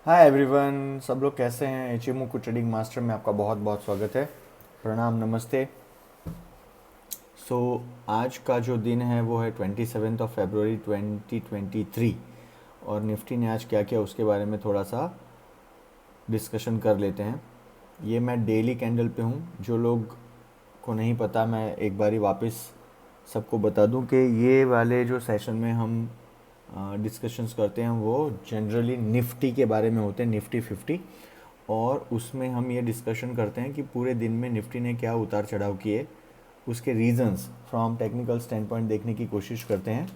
Hi everyone, सब लोग कैसे हैं। इचिमुकु ट्रेडिंग मास्टर में आपका बहुत बहुत स्वागत है। प्रणाम, नमस्ते। आज का जो दिन है वो है 27 फरवरी 2023 और निफ्टी ने आज क्या किया उसके बारे में थोड़ा सा डिस्कशन कर लेते हैं। ये मैं डेली कैंडल पे हूँ। जो लोग को नहीं पता, मैं एक बारी वापस सबको बता दूं कि ये वाले जो सेशन में हम डिस्कशंस करते हैं वो जनरली निफ्टी के बारे में होते हैं, निफ्टी 50। और उसमें हम ये डिस्कशन करते हैं कि पूरे दिन में निफ्टी ने क्या उतार चढ़ाव किए, उसके reasons from technical stand point देखने की कोशिश करते हैं।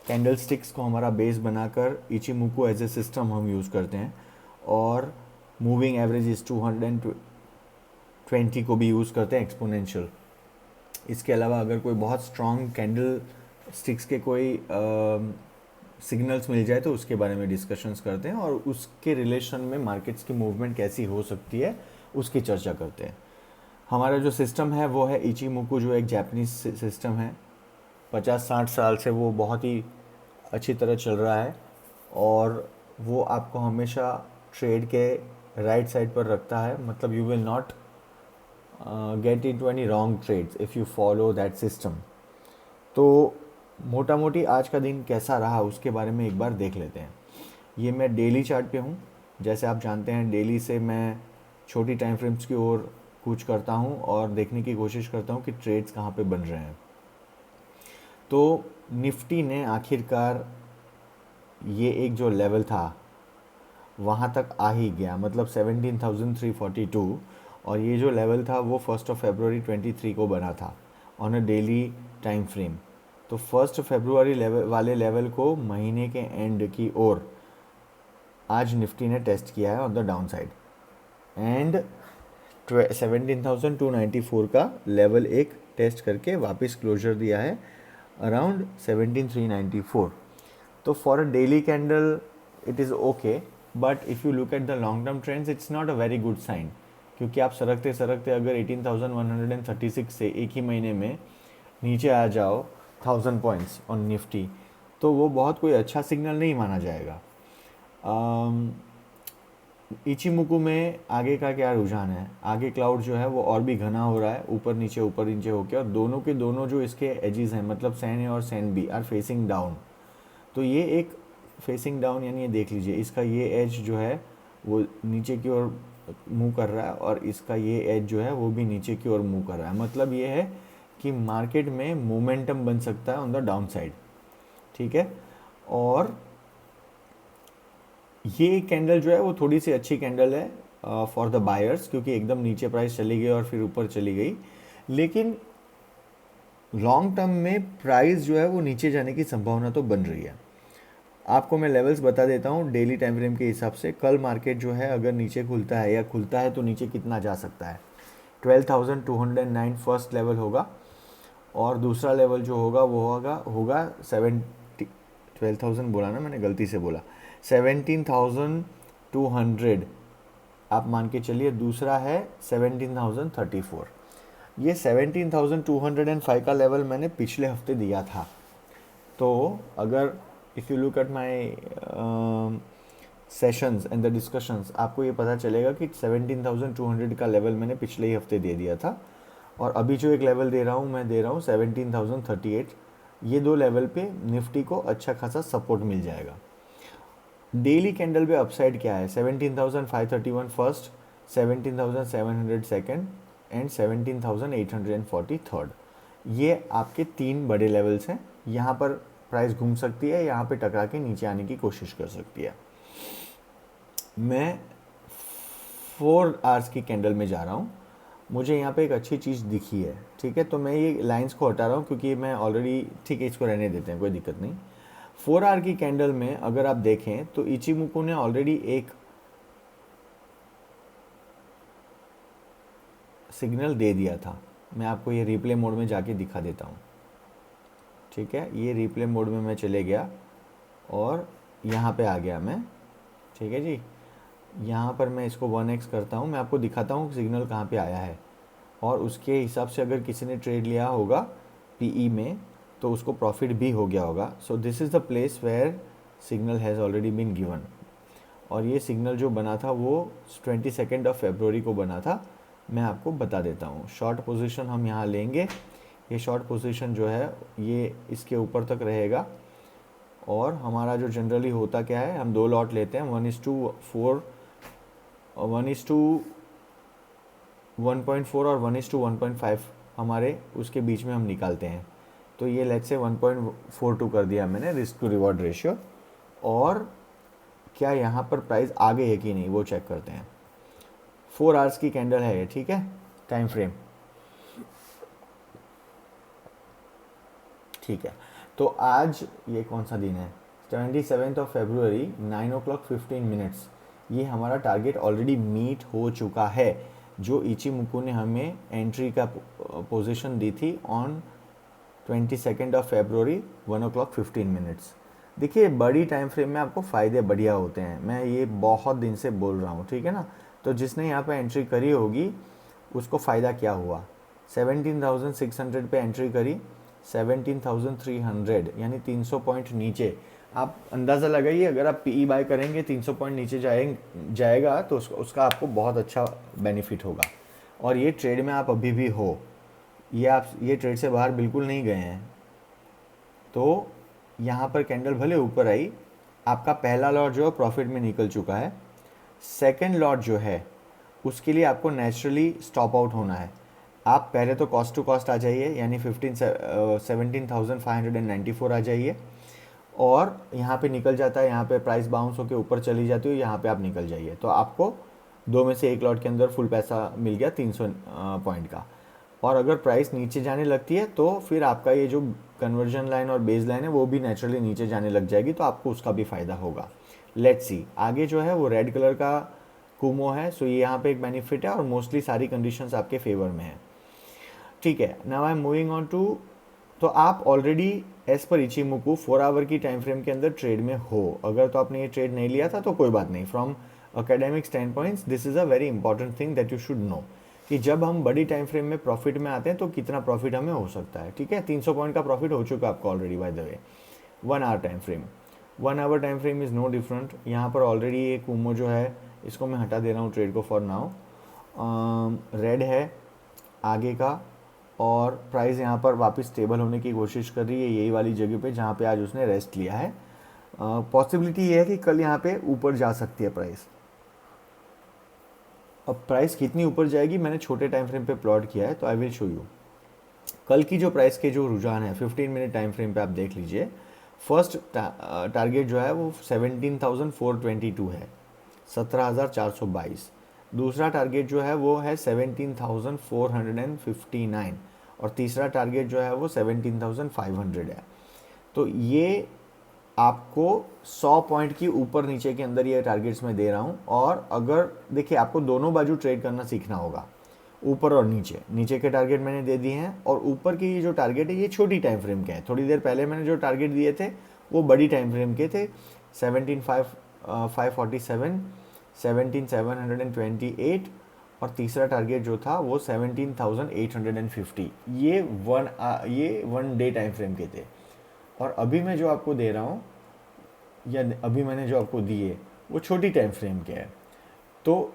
कैंडल स्टिक्स को हमारा बेस बनाकर इचिमुको एज ए सिस्टम हम यूज़ करते हैं। और मूविंग एवरेज इस 220 को भी यूज़ करते हैं, एक्सपोनेंशियल। इसके अलावा अगर कोई बहुत स्ट्रॉन्ग कैंडल स्टिक्स के कोई सिग्नल्स मिल जाए तो उसके बारे में डिस्कशंस करते हैं और उसके रिलेशन में मार्केट्स की मूवमेंट कैसी हो सकती है उसकी चर्चा करते हैं। हमारा जो सिस्टम है वो है इचिमुकु, जो एक जापानीज सिस्टम है। 50-60 साल से वो बहुत ही अच्छी तरह चल रहा है और वो आपको हमेशा ट्रेड के राइट साइड पर रखता है। मतलब you will not get into any wrong trades if you follow that system. तो मोटा मोटी आज का दिन कैसा रहा उसके बारे में एक बार देख लेते हैं। ये मैं डेली चार्ट पे हूँ। जैसे आप जानते हैं, डेली से मैं छोटी टाइम फ्रेम्स की ओर कूच करता हूँ और देखने की कोशिश करता हूँ कि ट्रेड्स कहाँ पे बन रहे हैं। तो निफ्टी ने आखिरकार ये एक जो लेवल था वहाँ तक आ ही गया, मतलब 17,342। और ये जो लेवल था वो 1 फरवरी 2023 को बना था on a daily time frame. तो 1 फरवरी लेवल वाले लेवल को महीने के एंड की ओर आज निफ्टी ने टेस्ट किया है on the down side. And 17,294 का लेवल एक टेस्ट करके वापस क्लोजर दिया है अराउंड 17,394। तो for a daily candle it is okay, but if you look at the long term trends it's not a very good sign. क्योंकि आप सरकते सरकते अगर 18,136 से एक ही महीने में नीचे आ जाओ 1,000 पॉइंट्स ऑन निफ्टी, तो वो बहुत कोई अच्छा सिग्नल नहीं माना जाएगा। इचिमुकु में आगे का क्या रुझान है, आगे क्लाउड जो है वो और भी घना हो रहा है, ऊपर नीचे होके, और दोनों के दोनों जो इसके एजेस हैं, मतलब सैन ए और span B are facing down. तो ये एक फेसिंग डाउन यानी ये देख लीजिए, इसका ये एज जो है वो नीचे की ओर मूव कर रहा है और इसका ये एज जो है वो भी नीचे की ओर मूव कर रहा है। मतलब ये है कि मार्केट में मोमेंटम बन सकता है ऑन द डाउन साइड। ठीक है। और ये कैंडल जो है वो थोड़ी सी अच्छी कैंडल है फॉर द बायर्स, क्योंकि एकदम नीचे प्राइस चली गई और फिर ऊपर चली गई। लेकिन लॉन्ग टर्म में प्राइस जो है वो नीचे जाने की संभावना तो बन रही है। आपको मैं लेवल्स बता देता हूँ डेली टाइम फ्रेम के हिसाब से। कल मार्केट जो है अगर नीचे खुलता है या खुलता है तो नीचे कितना जा सकता है। 12,209 फर्स्ट लेवल होगा और दूसरा लेवल जो होगा वो होगा 12,000 बोला ना मैंने, गलती से बोला, 17,200 आप मान के चलिए। दूसरा है 17,034। ये 17,205 का लेवल मैंने पिछले हफ्ते दिया था। तो अगर if you look at my sessions and the discussions, आपको ये पता चलेगा कि 17,200 का लेवल मैंने पिछले ही हफ्ते दे दिया था। और अभी जो एक लेवल दे रहा हूँ, मैं दे रहा हूँ 17,038। ये दो लेवल पे निफ्टी को अच्छा खासा सपोर्ट मिल जाएगा। डेली कैंडल पे अपसाइड क्या है, 17,531 फर्स्ट, 17,700 सेकेंड एंड 17,840 थर्ड। ये आपके तीन बड़े लेवल्स हैं। यहाँ पर प्राइस घूम सकती है, यहाँ पे टकरा के नीचे आने की कोशिश कर सकती है। मैं 4 आवर्स की कैंडल में जा रहा हूँ। मुझे यहाँ पे एक अच्छी चीज़ दिखी है, ठीक है। तो मैं ये लाइंस को हटा रहा हूँ क्योंकि मैं ऑलरेडी, ठीक है, इसको रहने देते हैं, कोई दिक्कत नहीं। 4 आवर की कैंडल में अगर आप देखें तो इचिमुको ने ऑलरेडी एक सिग्नल दे दिया था। मैं आपको ये रिप्ले मोड में जाके दिखा देता हूँ। ठीक है, ये रिप्ले मोड में मैं चले गया और यहाँ पे आ गया मैं। ठीक है जी, यहाँ पर मैं इसको 1x करता हूँ, मैं आपको दिखाता हूँ सिग्नल कहाँ पे आया है और उसके हिसाब से अगर किसी ने ट्रेड लिया होगा पीई में तो उसको प्रॉफिट भी हो गया होगा। So this is the place where signal has already been given. और ये सिग्नल जो बना था वो 22 फरवरी को बना था। मैं आपको बता देता हूँ। शॉर्ट पोजीशन हम यहाँ लेंगे, ये शॉर्ट पोजीशन जो है ये इसके ऊपर तक रहेगा। और हमारा जो जनरली होता क्या है, हम 2 लॉट लेते हैं, 1:4 और 1:1.4 और 1:1.5 हमारे उसके बीच में हम निकालते हैं। तो ये लेट्स से 1.42 कर दिया मैंने रिस्क टू रिवॉर्ड रेशियो। और क्या यहाँ पर प्राइस आ गई है कि नहीं वो चेक करते हैं। 4 आवर्स की कैंडल है ये, ठीक है, टाइम फ्रेम, ठीक है। तो आज ये कौन सा दिन है, 27 फरवरी 9:15। ये हमारा टारगेट ऑलरेडी मीट हो चुका है, जो इचिमुकु ने हमें एंट्री का पोजीशन दी थी ऑन 22 फरवरी 1:15। देखिए बड़ी टाइम फ्रेम में आपको फ़ायदे बढ़िया होते हैं, मैं ये बहुत दिन से बोल रहा हूँ, ठीक है ना। तो जिसने यहाँ पे एंट्री करी होगी उसको फ़ायदा क्या हुआ, 17,600 पे एंट्री करी, 17,300 यानी 300 पॉइंट नीचे। आप अंदाज़ा लगाइए, अगर आप पीई बाय करेंगे 300 पॉइंट नीचे जाएगा तो उसका आपको बहुत अच्छा बेनिफिट होगा। और ये ट्रेड में आप अभी भी हो, ये ट्रेड से बाहर बिल्कुल नहीं गए हैं। तो यहाँ पर कैंडल भले ऊपर आई, आपका पहला लॉट जो है प्रॉफिट में निकल चुका है। सेकंड लॉट जो है उसके लिए आपको नेचुरली स्टॉप आउट होना है। आप पहले तो कॉस्ट टू कॉस्ट आ जाइए, यानी 17,594 आ जाइए, और यहाँ पे निकल जाता है, यहाँ पे प्राइस बाउंस होकर ऊपर चली जाती है, यहाँ पे आप निकल जाइए। तो आपको 2 में से 1 लॉट के अंदर फुल पैसा मिल गया 300 पॉइंट का। और अगर प्राइस नीचे जाने लगती है तो फिर आपका ये जो कन्वर्जन लाइन और बेस लाइन है वो भी नेचुरली नीचे जाने लग जाएगी, तो आपको उसका भी फ़ायदा होगा। लेट्स सी, आगे जो है वो रेड कलर का कुमो है, सो ये यहाँ पे एक बेनिफिट है और मोस्टली सारी कंडीशंस आपके फेवर में है, ठीक है। Now I am moving on to, तो आप already as per Ichimoku 4 hour की टाइम फ्रेम के अंदर ट्रेड में हो। अगर तो आपने ये ट्रेड नहीं लिया था तो कोई बात नहीं, from academic stand points this is a very important thing that you should know, कि जब हम बड़ी टाइम फ्रेम में प्रॉफिट में आते हैं तो कितना प्रॉफिट हमें हो सकता है, ठीक है। 300 पॉइंट का प्रॉफिट हो चुका है आपको already by the way. 1 hour time frame, 1 hour time frame is no different. यहाँ पर ऑलरेडी ये कुमो जो है इसको मैं हटा दे रहा हूँ ट्रेड को फॉर नाउ। रेड है आगे का, और प्राइस यहाँ पर वापस स्टेबल होने की कोशिश कर रही है यही वाली जगह पे जहाँ पे आज उसने रेस्ट लिया है। पॉसिबिलिटी ये है कि कल यहाँ पे ऊपर जा सकती है प्राइस। अब प्राइस कितनी ऊपर जाएगी मैंने छोटे टाइम फ्रेम पे प्लॉट किया है, तो आई विल शो यू। कल की जो प्राइस के जो रुझान है 15 मिनट टाइम फ्रेम पे आप देख लीजिए। फर्स्ट टारगेट जो है वो 17,422 है, 17,422। दूसरा टारगेट जो है वो है 17,459, और तीसरा टारगेट जो है वो 17,500 है। तो ये आपको 100 पॉइंट की ऊपर नीचे के अंदर ये टारगेट्स मैं दे रहा हूँ। और अगर देखिए आपको दोनों बाजू ट्रेड करना सीखना होगा, ऊपर और नीचे के टारगेट मैंने दे दिए हैं, और ऊपर की जो टारगेट है ये छोटी टाइम फ्रेम के हैं। थोड़ी देर पहले मैंने जो टारगेट दिए थे वो बड़ी टाइम फ्रेम के थे, 17,547, 17,728, और तीसरा टारगेट जो था वो 17,850। ये वन डे टाइम फ्रेम के थे। और अभी मैं जो आपको दे रहा हूँ, या अभी मैंने जो आपको दिए वो छोटी टाइम फ्रेम के है। तो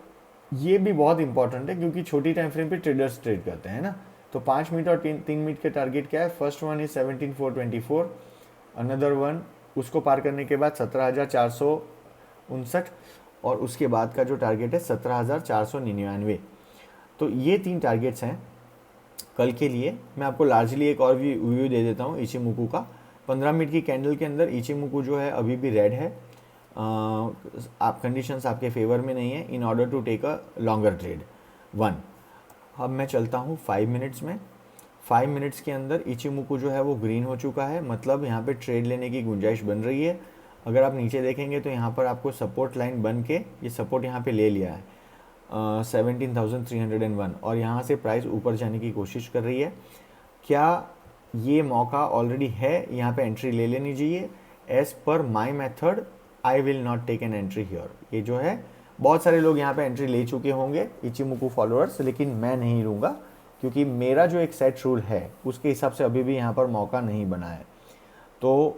ये भी बहुत इंपॉर्टेंट है क्योंकि छोटी टाइम फ्रेम पे ट्रेडर्स ट्रेड करते हैं ना। तो 5 मिनट और 3 मिनट के टारगेट क्या है, first one is 17,424, another one उसको पार करने के बाद 17,459, और उसके बाद का जो टारगेट है 17,499। तो ये 3 टारगेट्स हैं कल के लिए। मैं आपको लार्जली एक और भी व्यू दे देता हूँ इचिमुकु का। 15 मिनट की कैंडल के अंदर इचिमुकु जो है अभी भी रेड है। आप कंडीशंस आपके फेवर में नहीं है in order to take a longer trade 1। अब मैं चलता हूँ 5 मिनट्स में। 5 मिनट्स के अंदर इचिमुकु जो है वो ग्रीन हो चुका है, मतलब यहाँ पे ट्रेड लेने की गुंजाइश बन रही है। अगर आप नीचे देखेंगे तो यहाँ पर आपको सपोर्ट लाइन बन के ये सपोर्ट यहाँ पे ले लिया है 17,301, और यहाँ से प्राइस ऊपर जाने की कोशिश कर रही है। क्या ये मौका ऑलरेडी है, यहाँ पे एंट्री ले लेनी चाहिए। As per my method I will not take an entry here. ये जो है बहुत सारे लोग यहाँ पे एंट्री ले चुके होंगे इचिमुकु फॉलोअर्स, लेकिन मैं नहीं लूँगा क्योंकि मेरा जो एक सेट रूल है उसके हिसाब से अभी भी यहाँ पर मौका नहीं बना है। तो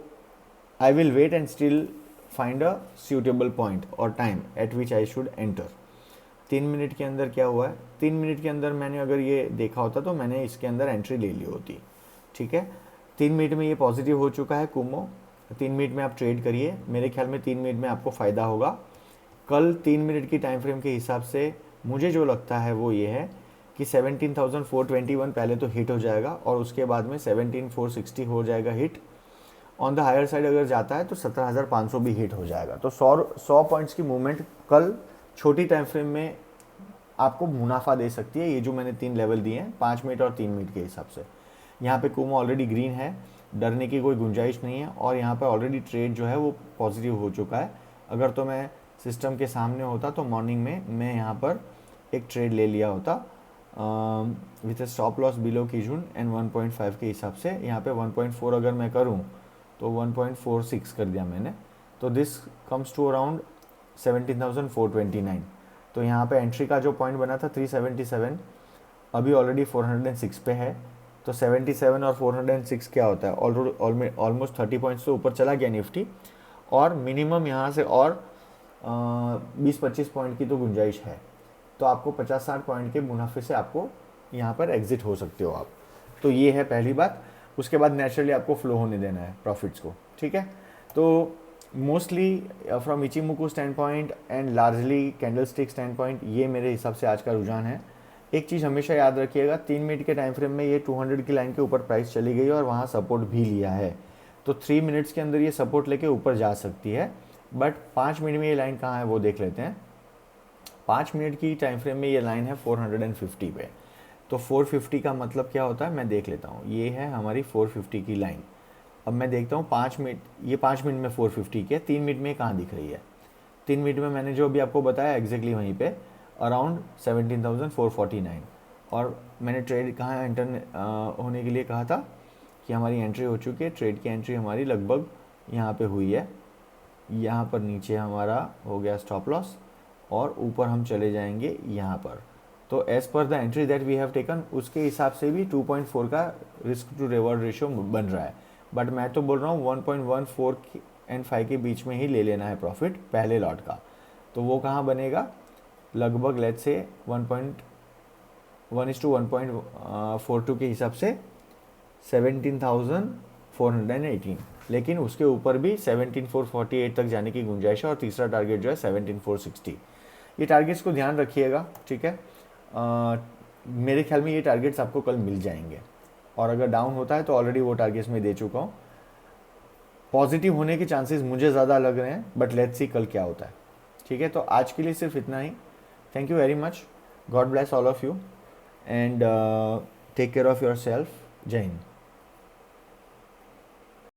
I will wait and still find a suitable point और time at which I should enter. 3 minute के अंदर क्या हुआ है, 3 मिनट के अंदर मैंने अगर ये देखा होता तो मैंने इसके अंदर एंट्री ले ली होती, ठीक है। 3 मिनट में ये पॉजिटिव हो चुका है कुमो, 3 मिनट में आप ट्रेड करिए, मेरे ख्याल में 3 मिनट में आपको फ़ायदा होगा। कल 3 मिनट की टाइम फ्रेम के हिसाब से मुझे जो लगता है वो ये है कि 17,421 पहले तो हिट हो जाएगा और उसके बाद में 17,460 हो जाएगा hit. On the higher side अगर जाता है तो 17,500 भी हिट हो जाएगा। तो 100 पॉइंट्स की मूवमेंट कल छोटी टाइम फ्रेम में आपको मुनाफा दे सकती है। ये जो मैंने 3 लेवल दिए हैं 5 मिनट और 3 मिनट के हिसाब से, यहाँ पे कुमो ऑलरेडी ग्रीन है, डरने की कोई गुंजाइश नहीं है और यहाँ पर ऑलरेडी ट्रेड जो है वो पॉजिटिव हो चुका है। अगर तो मैं सिस्टम के सामने होता तो मॉर्निंग में मैं यहाँ पर एक ट्रेड ले लिया होता with stop loss below Kijun and 1.5 के हिसाब से। यहाँ पे 1.4 अगर मैं करूँ तो 1.46 कर दिया मैंने, तो दिस कम्स टू अराउंड 17,429। तो यहाँ पे एंट्री का जो पॉइंट बना था 377, अभी ऑलरेडी 406 पे है। तो 77 और 406 क्या होता है, ऑलमोस्ट 30 पॉइंट्स से ऊपर चला गया निफ्टी, और मिनिमम यहाँ से और 20-25 पॉइंट की तो गुंजाइश है। तो आपको 50-60 पॉइंट के मुनाफे से आपको यहाँ पर एग्जिट हो सकते हो आप। तो ये है पहली बात। उसके बाद नेचुरली आपको फ्लो होने देना है प्रॉफिट्स को, ठीक है। तो mostly from Ichimoku stand point and largely candle stick stand point, ये मेरे हिसाब से आज का रुझान है। एक चीज़ हमेशा याद रखिएगा, 3 मिनट के टाइम फ्रेम में ये 200 की लाइन के ऊपर प्राइस चली गई और वहाँ सपोर्ट भी लिया है। तो 3 मिनट्स के अंदर ये सपोर्ट लेके ऊपर जा सकती है, बट 5 मिनट में ये लाइन कहाँ है वो देख लेते हैं। 5 मिनट की टाइम फ्रेम में ये लाइन है 450 पे। तो 450 का मतलब क्या होता है मैं देख लेता हूँ। ये है हमारी 450 की लाइन। अब मैं देखता हूँ 5 मिनट, ये 5 मिनट में 450 की है, 3 मिनट में कहाँ दिख रही है। 3 मिनट में मैंने जो अभी आपको बताया एग्जैक्टली वहीं पे अराउंड 17,449, और मैंने ट्रेड कहाँ एंटर होने के लिए कहा था कि हमारी एंट्री हो चुकी है। ट्रेड की एंट्री हमारी लगभग यहाँ पे हुई है, यहाँ पर नीचे हमारा हो गया स्टॉप लॉस और ऊपर हम चले जाएंगे यहाँ पर। तो as per the entry that we have taken उसके हिसाब से भी 2.4 का रिस्क टू रिवॉर्ड रेशियो बन रहा है, बट मैं तो बोल रहा हूँ 1.14 एंड 5 के बीच में ही ले लेना है प्रॉफिट पहले लॉट का। तो वो कहाँ बनेगा, लगभग लेट्स से 1.1:1.42 के हिसाब से 17,418, लेकिन उसके ऊपर भी 17,448 तक जाने की गुंजाइश है और तीसरा टारगेट जो है 17,460। ये टारगेट्स को ध्यान रखिएगा, ठीक है। मेरे ख्याल में ये टारगेट्स आपको कल मिल जाएंगे, और अगर डाउन होता है तो ऑलरेडी वो टारगेट्स मैं दे चुका हूँ। पॉजिटिव होने के चांसेस मुझे ज़्यादा लग रहे हैं, बट लेट्स सी कल क्या होता है, ठीक है। तो आज के लिए सिर्फ इतना ही। Thank you very much, God bless all of you and take care of yourself. जय हिंद।